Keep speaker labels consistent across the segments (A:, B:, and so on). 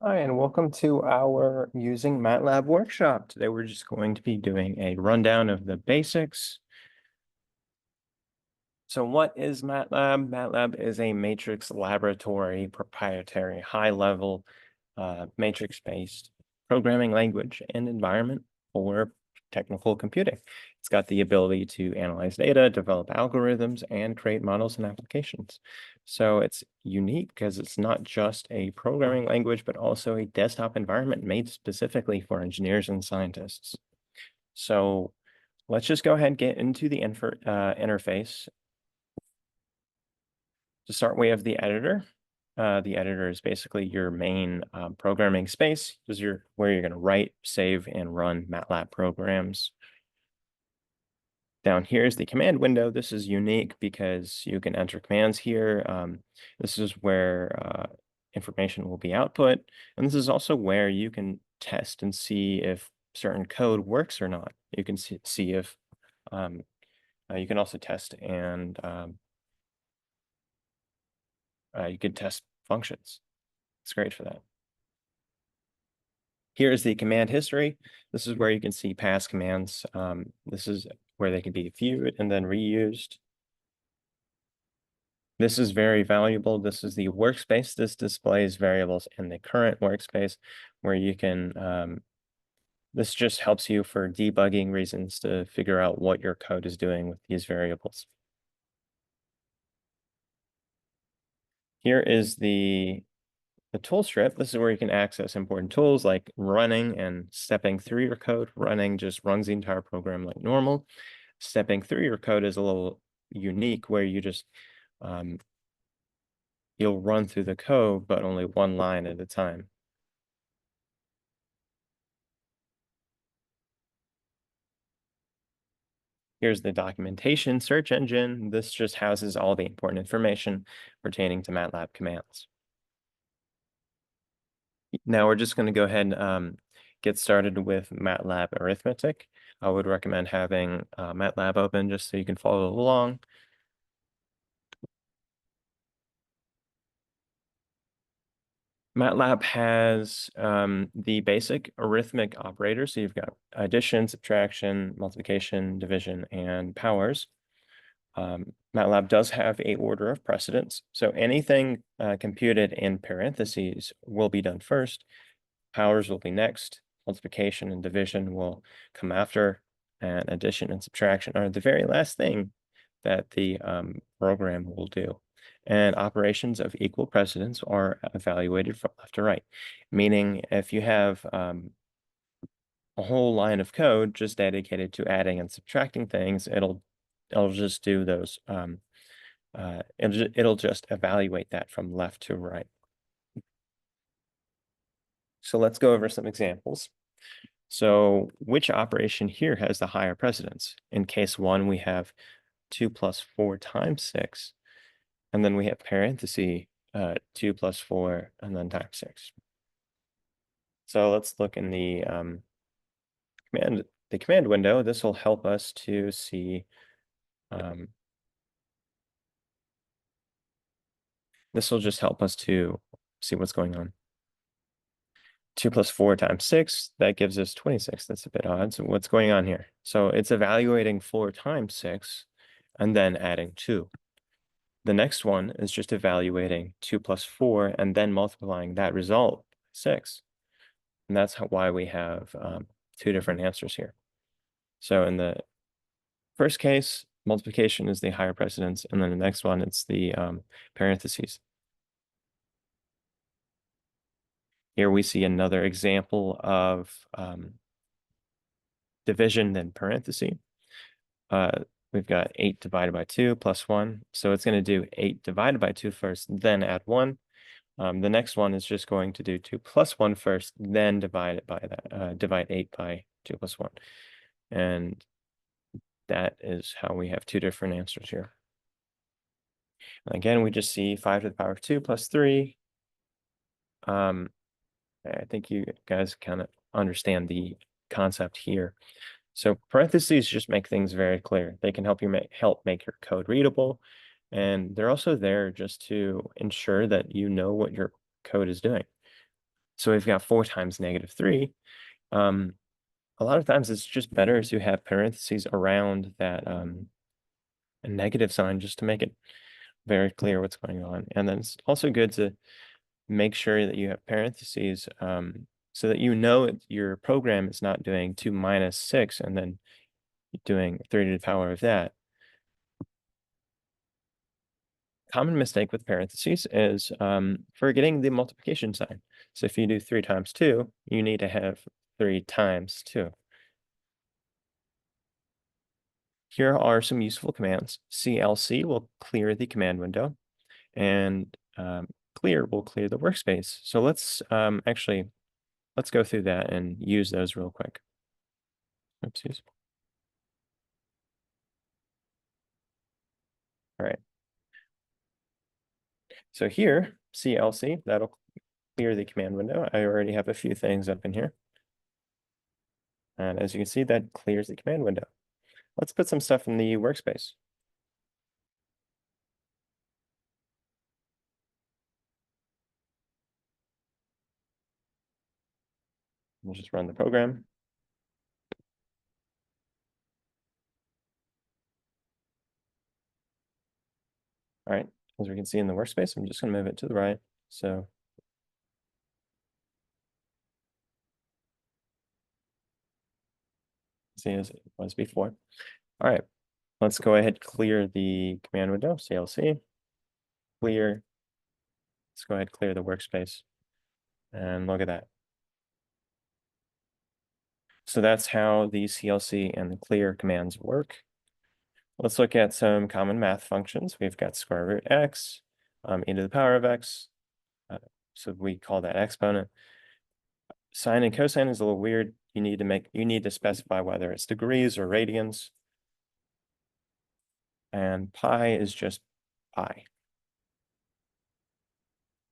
A: Hi, and welcome to our using MATLAB workshop. Today we're just going to be doing a rundown of the basics. So what is MATLAB? MATLAB is a matrix laboratory, proprietary, high-level matrix-based programming language and environment for technical computing. It's got the ability to analyze data, develop algorithms, and create models and applications. So it's unique because it's not just a programming language, but also a desktop environment made specifically for engineers and scientists. So let's just go ahead and get into the interface. To start, we have the editor. The editor is basically your main programming space. This is where you're going to write, save, and run MATLAB programs. Down here is the command window. This is unique because you can enter commands here. This is where information will be output. And this is also where you can test and see if certain code works or not. You can see if you can also test and you can test functions. It's great for that. Here is the command history. This is where you can see past commands. This is where they can be viewed and then reused. This is very valuable. This is the workspace. This displays variables in the current workspace where you can, this just helps you for debugging reasons to figure out what your code is doing with these variables. Here is the tool strip. This is where you can access important tools like running and stepping through your code. Running just runs the entire program like normal. Stepping through your code is a little unique where you just, you'll run through the code, but only one line at a time. Here's the documentation search engine. This just houses all the important information pertaining to MATLAB commands. Now we're just going to go ahead and get started with MATLAB arithmetic. I would recommend having MATLAB open just so you can follow along. MATLAB has the basic arithmetic operators. So you've got addition, subtraction, multiplication, division, and powers. MATLAB does have an order of precedence. So anything computed in parentheses will be done first. Powers will be next. Multiplication and division will come after. And addition and subtraction are the very last thing that the program will do. And operations of equal precedence are evaluated from left to right, meaning if you have a whole line of code just dedicated to adding and subtracting things, it'll just do those. It'll just evaluate that from left to right. So let's go over some examples. So which operation here has the higher precedence? In case 1, we have 2 plus 4 times 6. And then we have parenthesis 2 plus 4 and then times 6. So let's look in the command window. This will help us to see this will just help us to see what's going on. 2 plus 4 times 6, that gives us 26. That's a bit odd. So what's going on here? So it's evaluating 4 times 6 and then adding 2. The next one is just evaluating 2 plus 4 and then multiplying that result by 6. And that's why we have 2 different answers here. So in the first case, multiplication is the higher precedence, and then the next one, it's the parentheses. Here we see another example of division then parenthesis. We've got 8 divided by 2 plus 1. So it's going to do 8 divided by 2 first, then add 1. The next one is just going to do 2 plus 1 first, then divide it by that, divide 8 by 2 plus 1. And that is how we have 2 different answers here. And again, we just see 5 to the power of 2 plus 3. I think you guys kind of understand the concept here. So parentheses just make things very clear. They can help you help make your code readable. And they're also there just to ensure that you know what your code is doing. So we've got 4 times -3. A lot of times it's just better to have parentheses around that a negative sign just to make it very clear what's going on. And then it's also good to make sure that you have parentheses so that you know your program is not doing 2 minus 6 and then doing 3 to the power of that. Common mistake with parentheses is forgetting the multiplication sign. So if you do 3 times 2, you need to have 3 times 2. Here are some useful commands. CLC will clear the command window, and clear will clear the workspace. So let's let's go through that and use those real quick. Oopsies. All right. So here, CLC, that'll clear the command window. I already have a few things up in here. And as you can see, that clears the command window. Let's put some stuff in the workspace. We'll just run the program. All right, as we can see in the workspace, I'm just gonna move it to the right. So see as it was before. All right, let's go ahead, clear the command window, CLC, clear. Let's go ahead, clear the workspace. And look at that. So that's how the CLC and the clear commands work. Let's look at some common math functions. We've got square root x, e to the power of x. So we call that exponent. Sine and cosine is a little weird. You need to specify whether it's degrees or radians. And pi is just pi.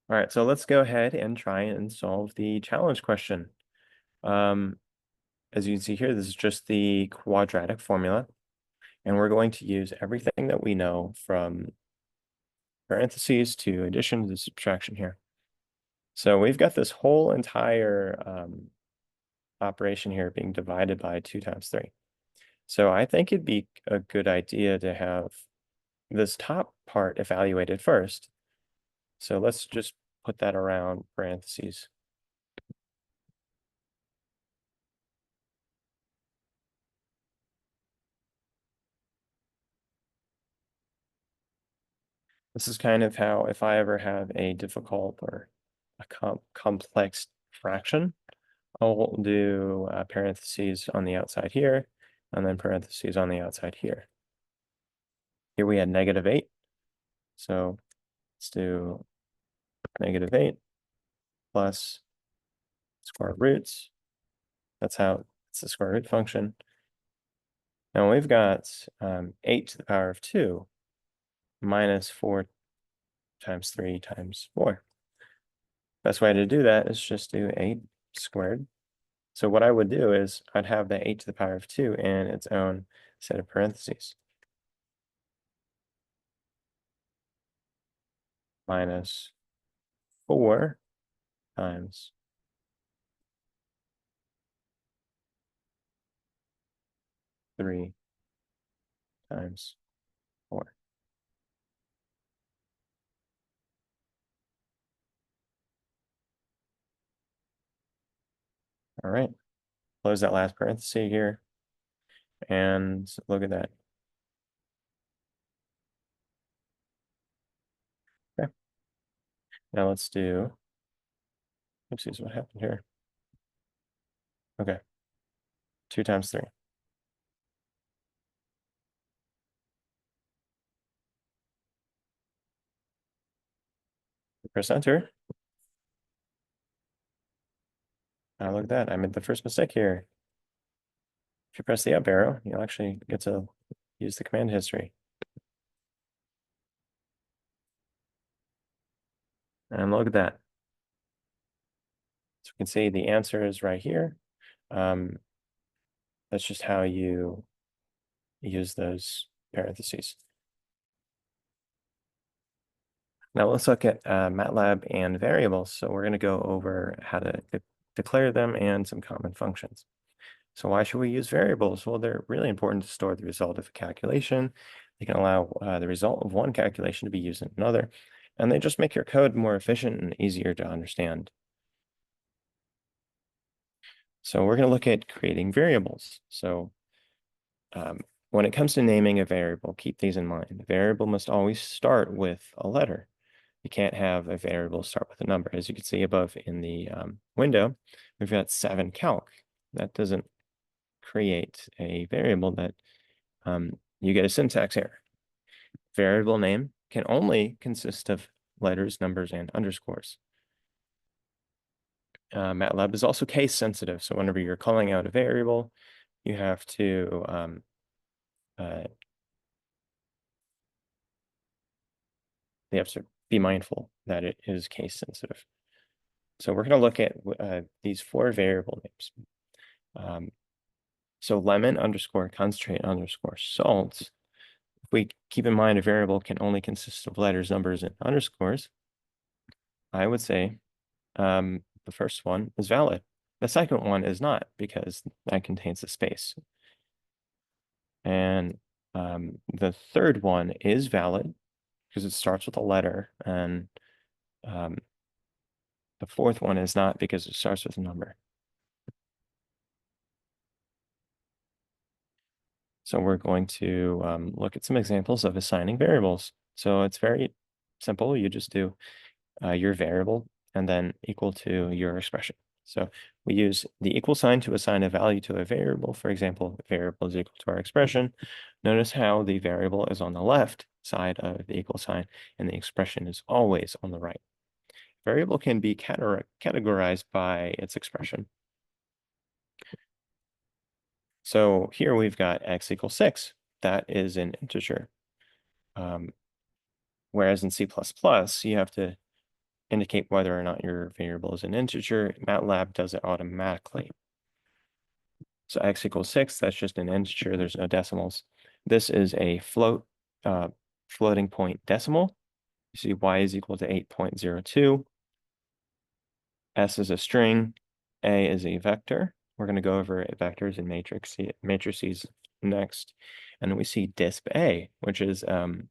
A: All right, so let's go ahead and try and solve the challenge question. As you can see here, this is just the quadratic formula. And we're going to use everything that we know from parentheses to addition to subtraction here. So we've got this whole entire operation here being divided by 2 times 3. So I think it'd be a good idea to have this top part evaluated first. So let's just put that around parentheses. This is kind of how, if I ever have a difficult or a complex fraction, I'll do parentheses on the outside here, and then parentheses on the outside here. Here we had -8. So let's do -8 plus square roots. That's how it's the square root function. Now we've got 8 to the power of 2 minus 4 times 3 times 4. Best way to do that is just do 8 squared. So what I would do is I'd have the 8 to the power of 2 in its own set of parentheses. Minus 4 times 3 times 4. All right, close that last parenthesis here, and look at that. Okay, now let's do, oopsies, what happened here? Okay, 2 times 3. Press enter. Now look at that, I made the first mistake here. If you press the up arrow, you'll actually get to use the command history. And look at that. So we can see the answer is right here. That's just how you use those parentheses. Now let's look at MATLAB and variables. So we're going to go over how to declare them and some common functions. So why should we use variables? Well, they're really important to store the result of a calculation. They can allow the result of one calculation to be used in another, and they just make your code more efficient and easier to understand. So we're going to look at creating variables. So when it comes to naming a variable, keep these in mind. The variable must always start with a letter. You can't have a variable start with a number. As you can see above in the window, we've got 7 calc. That doesn't create a variable. That you get a syntax error. Variable name can only consist of letters, numbers, and underscores. MATLAB is also case sensitive. So whenever you're calling out a variable, you have to be mindful that it is case sensitive. So we're going to look at these 4 variable names. So lemon underscore concentrate underscore salt. If we keep in mind a variable can only consist of letters, numbers, and underscores, I would say the first one is valid. The second one is not, because that contains a space. And the third one is valid because it starts with a letter, and the fourth one is not because it starts with a number. So we're going to look at some examples of assigning variables. So it's very simple. You just do your variable and then equal to your expression. So we use the equal sign to assign a value to a variable. For example, variable is equal to our expression. Notice how the variable is on the left side of the equal sign and the expression is always on the right. Variable can be categorized by its expression. So here we've got x equals 6. That is an integer. Whereas in C++, you have to indicate whether or not your variable is an integer. MATLAB does it automatically. So x equals 6, that's just an integer. There's no decimals. This is a floating point decimal. You see y is equal to 8.02. S is a string. A is a vector. We're going to go over vectors and matrices next. And then we see disp A, which is a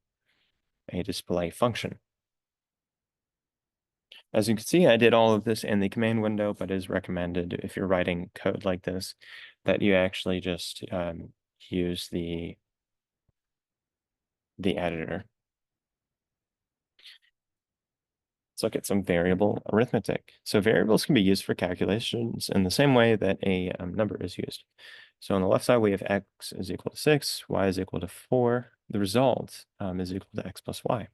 A: display function. As you can see, I did all of this in the command window, but it is recommended if you're writing code like this, that you actually just use the editor. Let's look at some variable arithmetic. So variables can be used for calculations in the same way that a number is used. So on the left side, we have x is equal to 6, y is equal to 4. The result is equal to x plus y.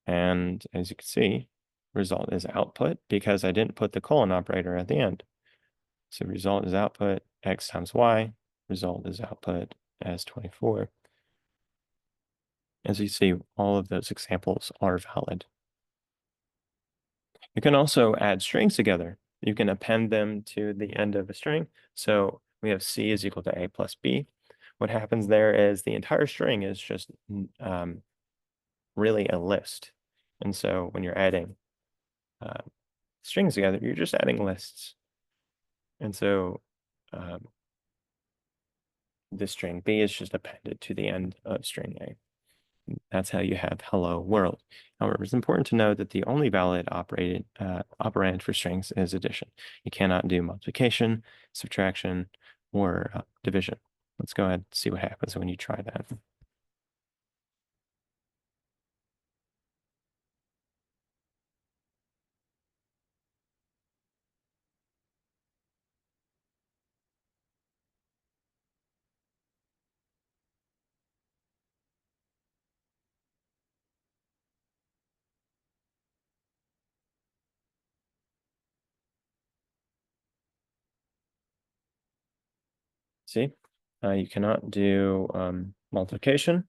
A: And as you can see, result is output because I didn't put the colon operator at the end. So result is output x times y. Result is output as 24. As you see, all of those examples are valid. You can also add strings together. You can append them to the end of a string. So we have C is equal to A plus B. What happens there is the entire string is just really a list. And so when you're adding strings together, you're just adding lists. And so this string B is just appended to the end of string A. That's how you have hello world. However, it's important to know that the only valid operand for strings is addition. You cannot do multiplication, subtraction, or division. Let's go ahead and see what happens when you try that. See, you cannot do multiplication,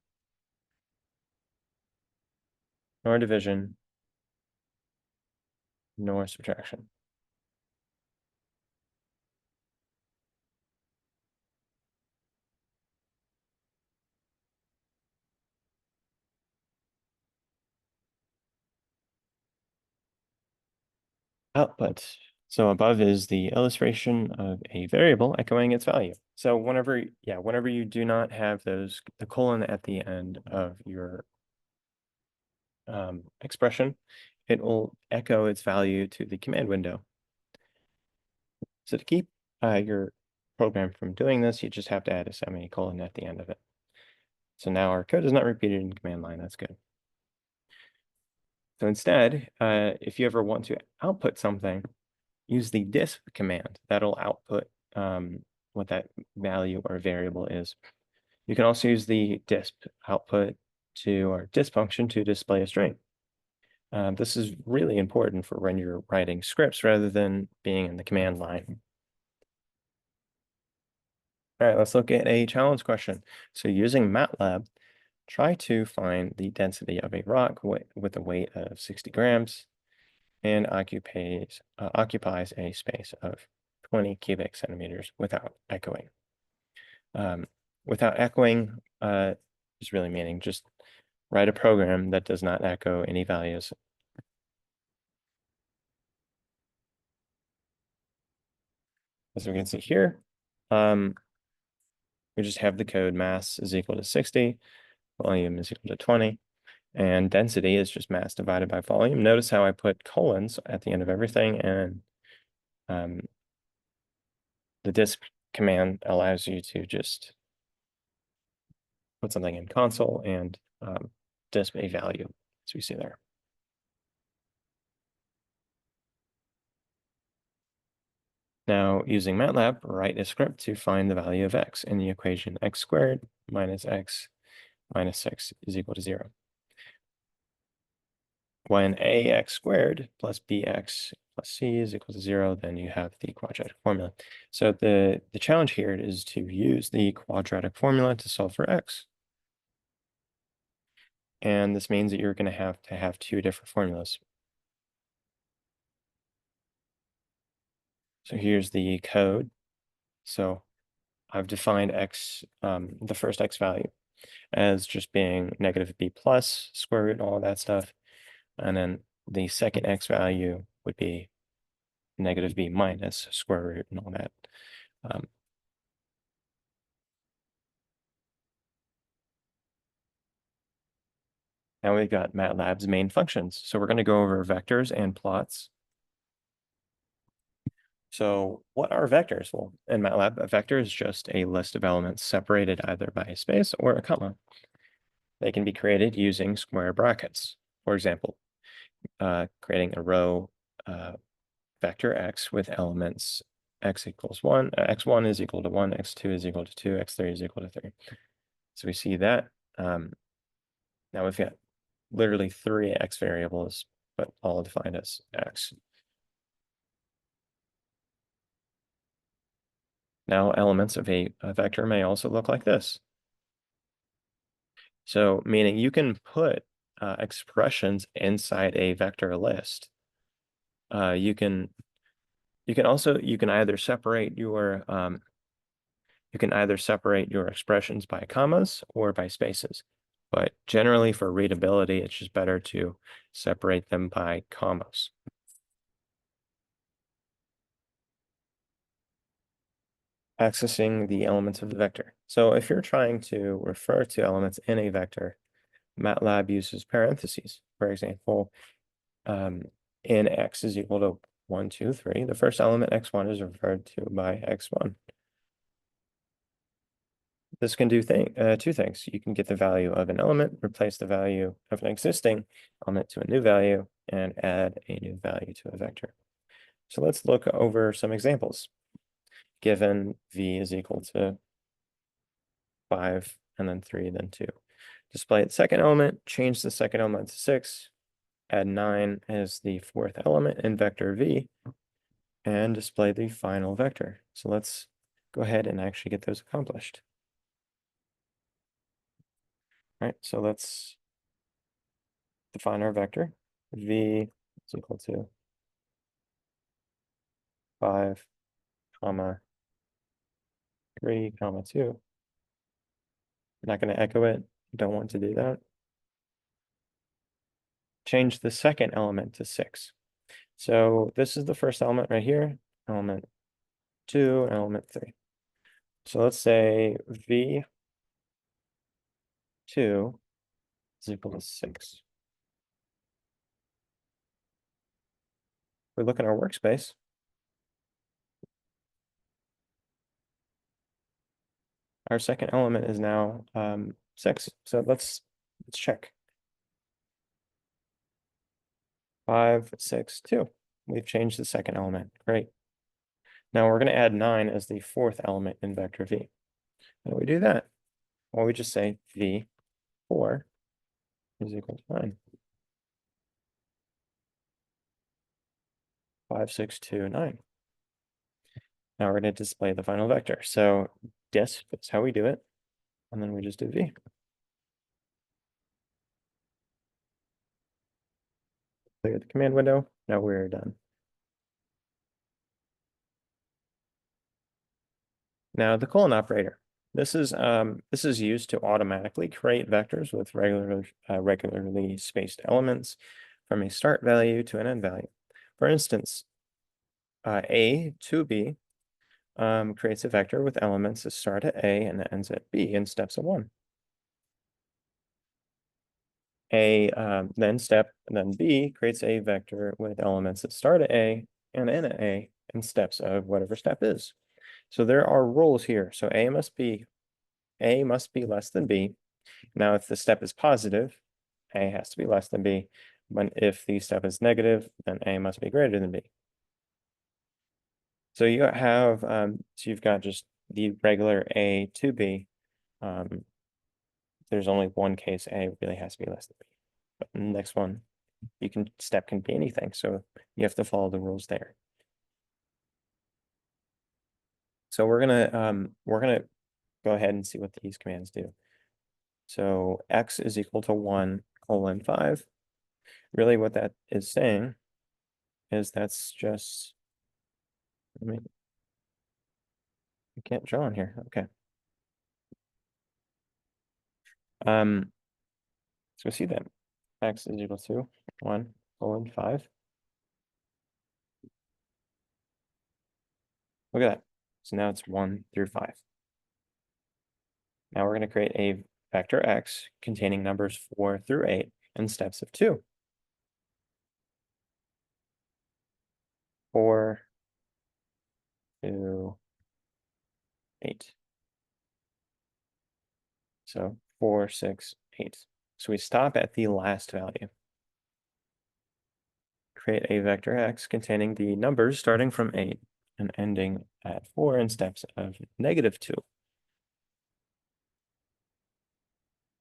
A: nor division, nor subtraction. output. So above is the illustration of a variable echoing its value. So whenever you do not have the colon at the end of your expression, it will echo its value to the command window. So to keep your program from doing this, you just have to add a semicolon at the end of it. So now our code is not repeated in command line. That's good. So instead, if you ever want to output something, use the disp command. That'll output what that value or variable is. You can also use the disp output or disp function to display a string. This is really important for when you're writing scripts rather than being in the command line. All right, let's look at a challenge question. So using MATLAB, try to find the density of a rock with a weight of 60 grams and occupies a space of 20 cubic centimeters without echoing. Without echoing is really meaning just write a program that does not echo any values. As we can see here, we just have the code mass is equal to 60, volume is equal to 20, and density is just mass divided by volume. Notice how I put colons at the end of everything, and the disp command allows you to just put something in console and disp a value, as we see there. Now, using MATLAB, write a script to find the value of x in the equation x squared minus x minus 6 is equal to 0. When ax squared plus bx plus c is equal to 0, then you have the quadratic formula. So the challenge here is to use the quadratic formula to solve for x. And this means that you're going to have two different formulas. So here's the code. So I've defined x, the first x value, as just being negative b plus, square root, and all of that stuff. And then the second x value would be negative b minus, square root, and all that. Now we've got MATLAB's main functions. So we're going to go over vectors and plots. So what are vectors? Well, in MATLAB, a vector is just a list of elements separated either by a space or a comma. They can be created using square brackets. For example, creating a row vector x with elements x equals 1, x1 is equal to 1, x2 is equal to 2, x3 is equal to 3. So we see that. Now we've got literally 3 x variables, but all defined as x. Now elements of a vector may also look like this. So meaning you can put expressions inside a vector list. You can either separate your expressions by commas or by spaces. But generally for readability, it's just better to separate them by commas. Accessing the elements of the vector. So if you're trying to refer to elements in a vector, MATLAB uses parentheses. For example, in x is equal to 1, 2, 3, the first element x1 is referred to by x1. This can do two things. You can get the value of an element, replace the value of an existing element to a new value, and add a new value to a vector. So let's look over some examples. Given v is equal to 5, and then 3, then 2. Display its second element, change the second element to 6, add 9 as the fourth element in vector v, and display the final vector. So let's go ahead and actually get those accomplished. All right, so let's define our vector. V is equal to 5, comma 3, comma 2. I'm not going to echo it. Don't want to do that. Change the second element to 6. So this is the first element right here, element 2, and element 3. So let's say V2 is equal to 6. We look at our workspace. Our second element is now 6. So let's check. 5, 6, 2. We've changed the second element. Great. Now we're going to add 9 as the fourth element in vector V. How do we do that? Well, we just say V4 is equal to 9. 5, 6, 2, 9. Now we're going to display the final vector. So disp is how we do it. And then we just do V. Clear the command window. Now we're done. Now the colon operator. This is used to automatically create vectors with regularly spaced elements from a start value to an end value. For instance, A to B creates a vector with elements that start at A and ends at B in steps of 1. Then B creates a vector with elements that start at A and end at A in steps of whatever step is. So there are rules here. So A must be less than B. Now, if the step is positive, A has to be less than B. But if the step is negative, then A must be greater than B. So you have, so you've got just the regular A to B. There's only one case A really has to be less than B. But the next one, step can be anything. So you have to follow the rules there. So we're gonna go ahead and see what these commands do. So x is equal to 1 colon 5. Really what that is saying is that's just, I can't draw on here. Okay. So we see that x is equal to 1 colon 5. Look at that. So now it's 1 through 5. Now we're going to create a vector x containing numbers 4 through 8 in steps of 2. 4 to 8. So 4, 6, 8. So we stop at the last value. Create a vector x containing the numbers starting from 8 and ending at 4 in steps of negative 2.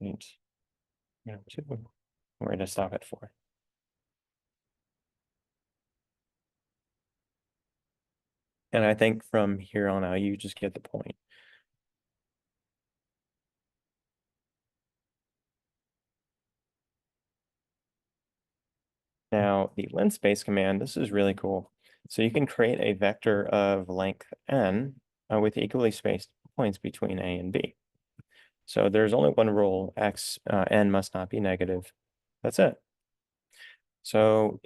A: 8, 2. We're going to stop at 4. And I think from here on out, you just get the point. Now, the linspace command, this is really cool. So you can create a vector of length n with equally spaced points between A and B. So there's only one rule, n must not be negative. That's it. So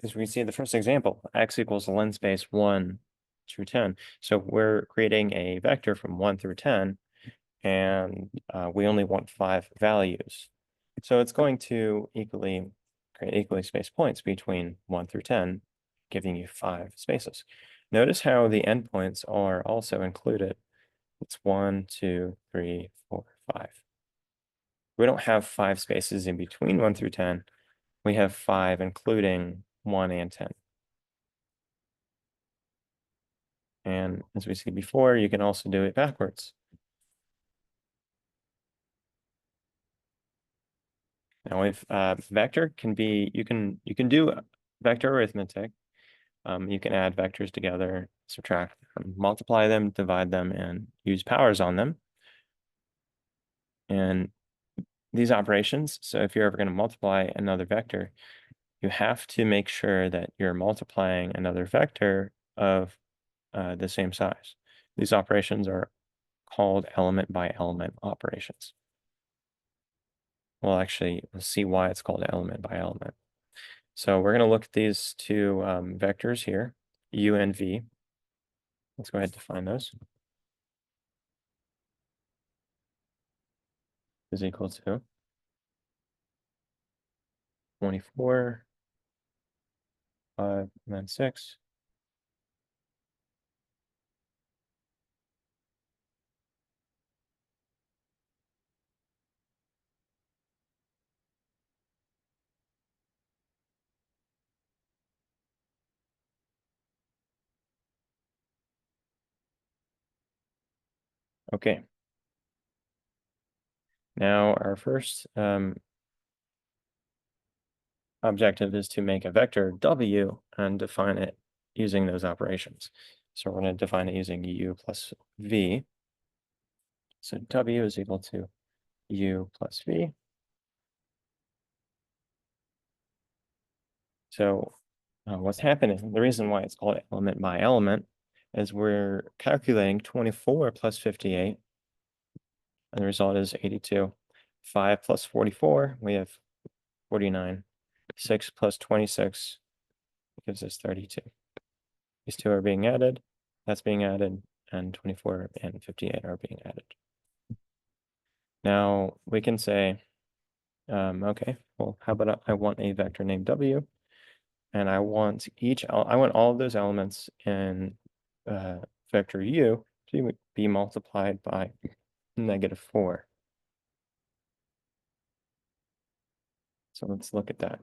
A: as we see in the first example, x equals linspace 1 through 10. So we're creating a vector from 1 through 10, and we only want 5 values. So it's going to create equally spaced points between 1 through 10, giving you 5 spaces. Notice how the endpoints are also included. It's 1, 2, 3, 4, 5. We don't have 5 spaces in between 1 through 10. We have 5 including 1 and 10. And as we see before, you can also do it backwards. Now, if vector can be, you can do vector arithmetic. You can add vectors together, subtract them, multiply them, divide them, and use powers on them. And these operations, so if you're ever going to multiply another vector, you have to make sure that you're multiplying another vector of the same size. These operations are called element by element operations. Well, actually, let's see why it's called element by element. So we're going to look at these two vectors here, u and v. Let's go ahead and define those. Is equal to 24, 5, and then 6. Okay. Now our first objective is to make a vector w and define it using those operations. So we're going to define it using u plus v. So w is equal to u plus v. So what's happening, the reason why it's called element by element is we're calculating 24 plus 58, and the result is 82. 5 plus 44, we have 49. 6 plus 26 gives us 32. These two are being added, that's being added, and 24 and 58 are being added. Now we can say, okay, well, how about I want a vector named w, and I want all of those elements in vector u to be multiplied by -4. So let's look at that.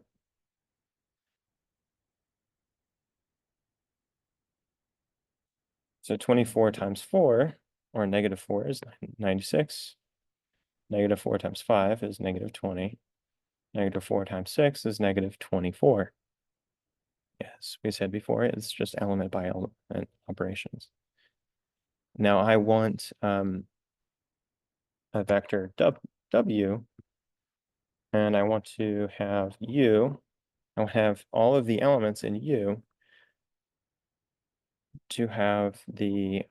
A: So 24 times 4, or -4, is 96. -4 times 5 is -20. -4 times 6 is -24. Yes, we said before, it's just element by element operations. Now I want a vector w, and I want to have I have all of the elements in u to have the,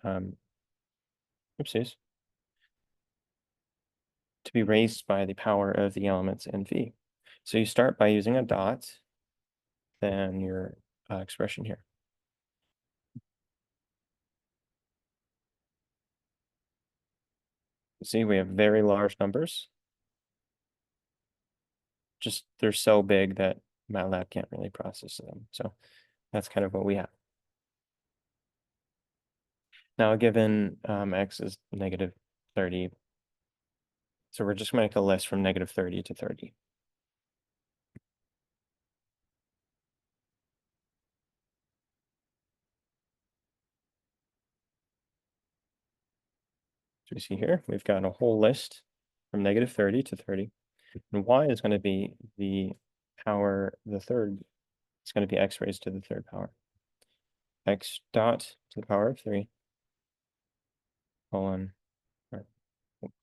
A: oopsies, to be raised by the power of the elements in v. So you start by using a dot, then your expression here. See, we have very large numbers. Just they're so big that MATLAB can't really process them. So that's kind of what we have. Now, given x is -30, so we're just going to make a list from -30 to 30. So you see here, we've got a whole list from -30 to 30. And y is going to be the power, the third, it's going to be x raised to the third power. X dot to the power of 3, colon,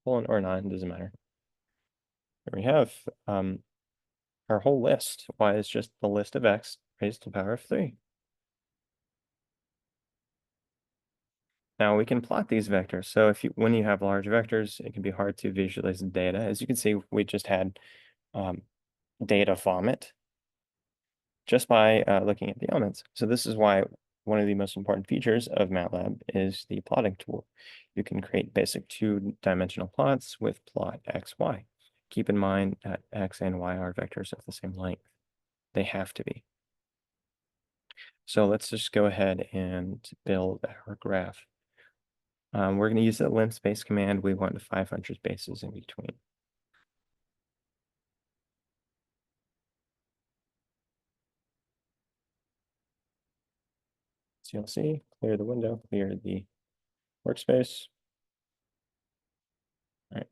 A: or 9, doesn't matter. Here we have our whole list. Y is just the list of x raised to the power of 3. Now we can plot these vectors. So when you have large vectors, it can be hard to visualize the data. As you can see, we just had data vomit just by looking at the elements. So this is why one of the most important features of MATLAB is the plotting tool. You can create basic two-dimensional plots with plot x, y. Keep in mind that x and y are vectors of the same length. They have to be. So let's just go ahead and build our graph. We're going to use the linspace command. We want 500 spaces in between. So you'll see, clear the window, clear the workspace. All right.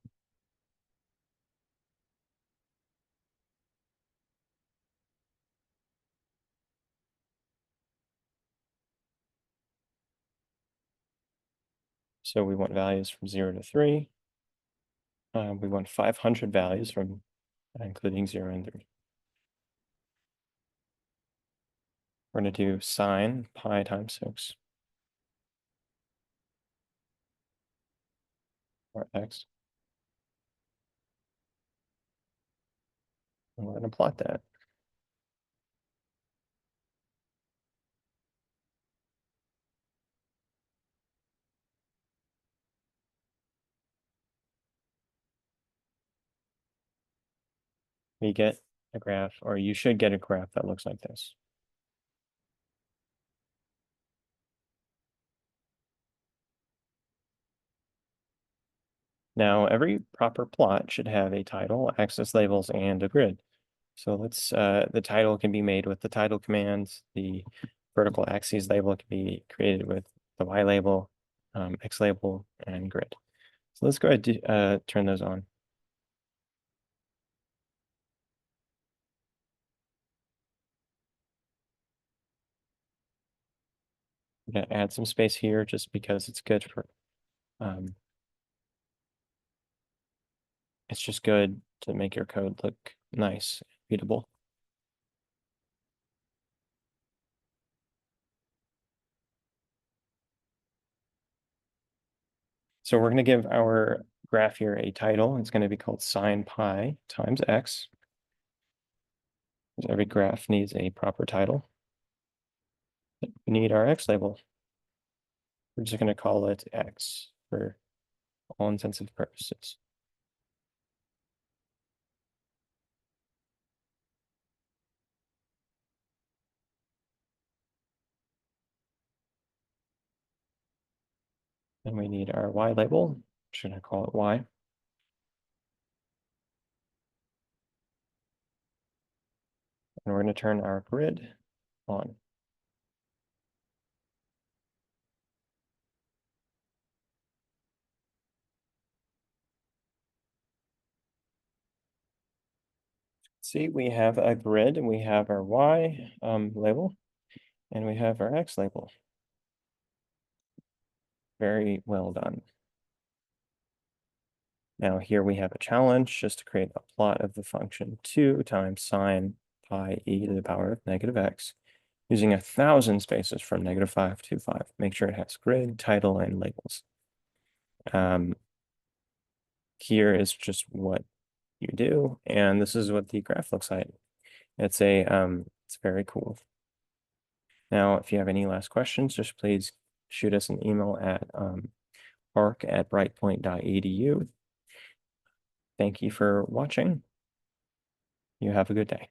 A: So we want values from 0 to 3. We want 500 values from including 0 and 3. We're going to do sine pi times 6, or x. And we're going to plot that. we get a graph, or you should get a graph that looks like this. Now, every proper plot should have a title, axis labels, and a grid. So let's, the title can be made with the title commands. The vertical axes label can be created with the Y label, X label, and grid. So let's go ahead and turn those on. I'm gonna add some space here just because it's good for, it's just good to make your code look nice, readable. So we're going to give our graph here a title. It's going to be called sine pi times x. Every graph needs a proper title. We need our x label. We're just going to call it x for all intents and purposes. And we need our y label. Should I call it y? And we're going to turn our grid on. See, we have a grid, and we have our y label, and we have our x label. Very well done. Now here we have a challenge just to create a plot of the function 2 times sine pi e to the power of negative x using 1,000 spaces from -5 to 5. Make sure it has grid, title, and labels. Here is just what you do, and this is what the graph looks like. It's very cool. Now, if you have any last questions, just please shoot us an email at arc@brightpoint.edu. Thank you for watching. You have a good day.